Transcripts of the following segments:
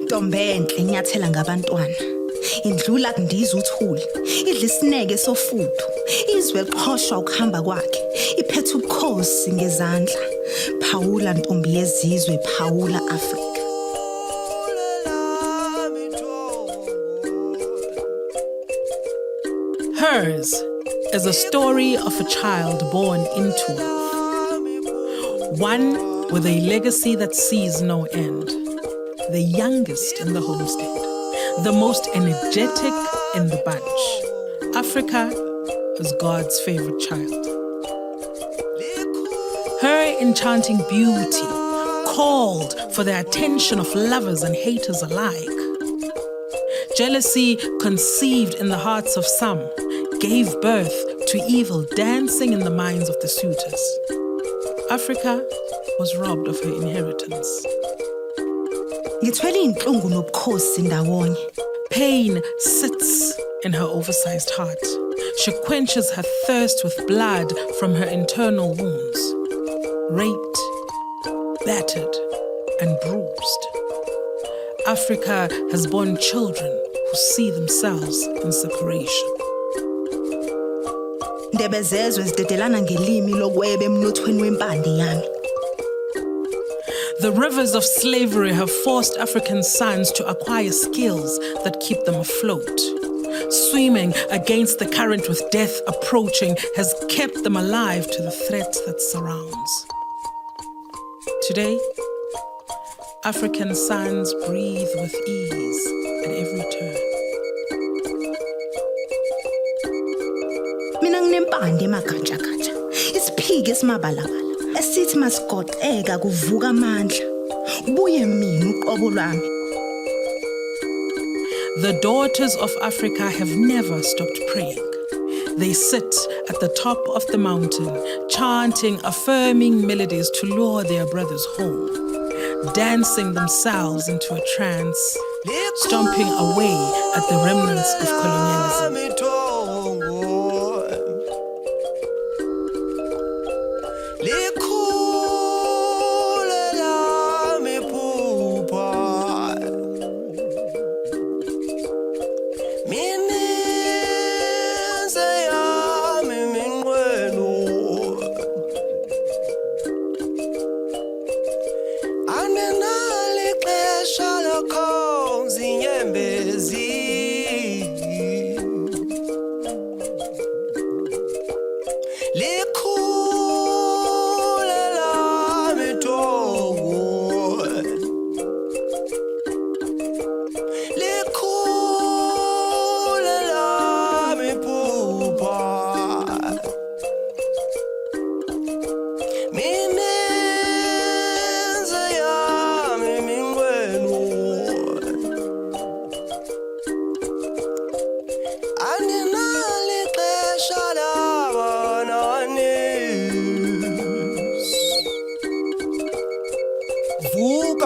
Ntombenhle inyathela ngabantwana indlula kundiza uthuli idla isineke sofuthu izwe liqhoshwa ukuhamba kwakhe iphethe ubukhosi ngezandla phawula ntombi yezizwe phawula Africa. Hers is a story of a child born into wealth, one with a legacy that sees no end. The youngest in the homestead, the most energetic in the bunch. Africa is God's favorite child. Her enchanting beauty called for the attention of lovers and haters alike. Jealousy conceived in the hearts of some gave birth to evil dancing in the minds of the suitors. Africa was robbed of her inheritance. Ngithwele inhlungu nobukhosi ndawonye. Pain sits in her oversized heart. She quenches her thirst with blood from her internal wounds. Raped, battered, and bruised. Africa has born children who see themselves in separation. Ndebe zezwe zidedelana ngelimi lokwebe emnothweni wempande yami. The rivers of slavery have forced African sons to acquire skills that keep them afloat. Swimming against the current with death approaching has kept them alive to the threat that surrounds. Today, African sons breathe with ease at every turn. Mina nginempande emagatsha-gatsha, isiphike esimabalabala. Esithi masigoqeka kuvuka amandla buye mina uqobo lwami. The daughters of Africa have never stopped praying. They sit at the top of the mountain, chanting affirming melodies to lure their brothers home, dancing themselves into a trance, stomping away at the remnants of colonialism.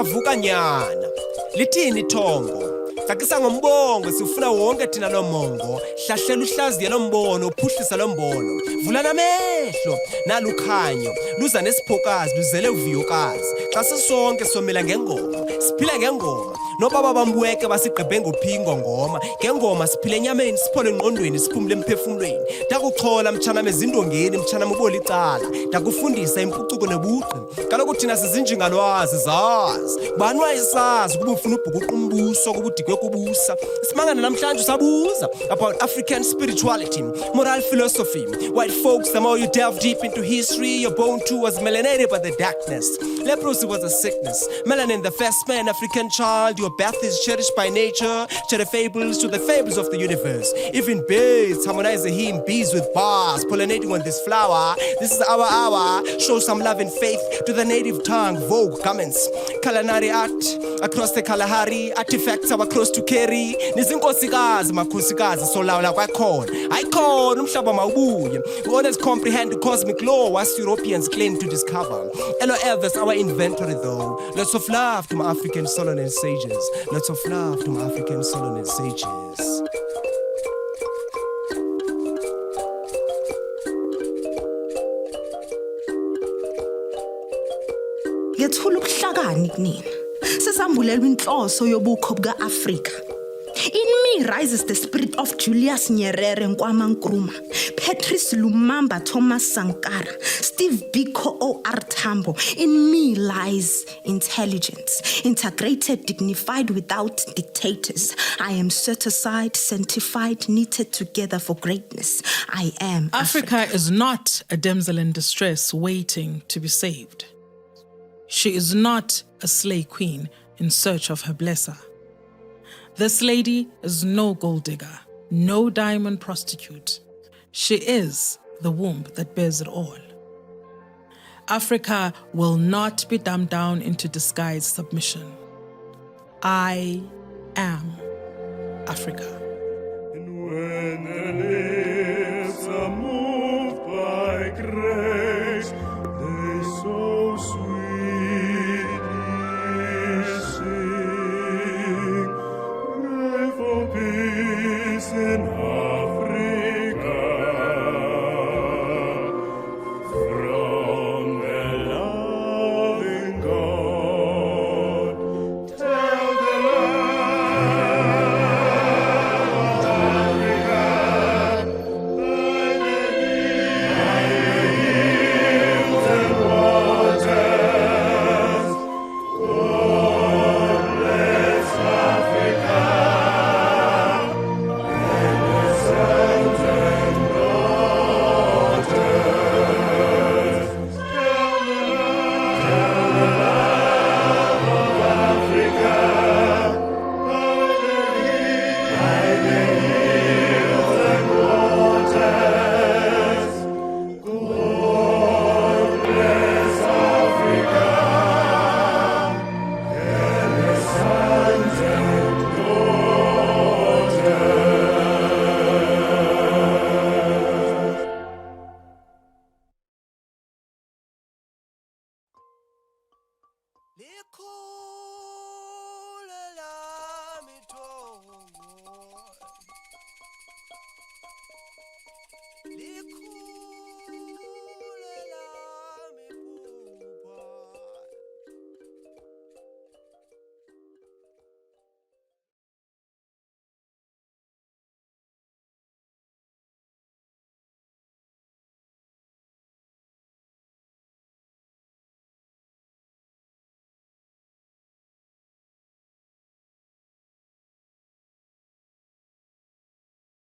Vuka nyana lithini thongo Sakisa ngombongo sifuna wonke thina lo mongo hlahlela uhlaziya lo mbono uphuhlisa lo mbono vula namehlo nalukhanyo luza nesiphokazi luzele uviyokazi xa sisonke somela ngengoma siphila ngengoma nobaba bambuweke basigqebhe ngophingo ngoma ngengoma siphile enyameni siphole engqondweni siphumule emphefumulweni ndakuxhola mtshana mezindongeni mtshana muboli icala ndakufundisa impucuko nebuqi kaloku thina sizinjingalwazi zazi bani wayesazi kuba ufuna ubhukuqa umbuso kubudikwe kubusa simangana namhlanje sabuza about African spirituality moral philosophy white folks the more you delve deep into history your bone too was melanated by the darkness leprosy was a sickness melanin the first man African child your birth is cherished by nature share the fables to the fables of the universe even birds harmonize the hymn bees with bars pollinating on this flower this is our hour show some love and faith to the native tongue vogue garments culinary art across the Kalahari artifacts are close to carry nizinkosikazi makhosikazi solawula kwakhona ayikhona umhlaba mawubuye we always comprehend the cosmic law as Europeans claim to discover LOL that's our inventory though lots of love to my African solon and sages sages. Lots of love to my African Solomon sages. Ngethula ukuhlakani kunina. Sesambulelwa inhloso yobukho buka-Afrika. In me rises the spirit of Julius Nyerere Nkwama Nkrumah, Patrice Lumumba Thomas Sankara, Steve Biko O.R. Tambo. In me lies intelligence, integrated, dignified, without dictators. I am set aside, sanctified, knitted together for greatness. I am Africa is not a damsel in distress waiting to be saved. She is not a slay queen in search of her blesser. This lady is no gold digger, no diamond prostitute. She is the womb that bears it all. Africa will not be dumbed down into disguised submission. I am Africa.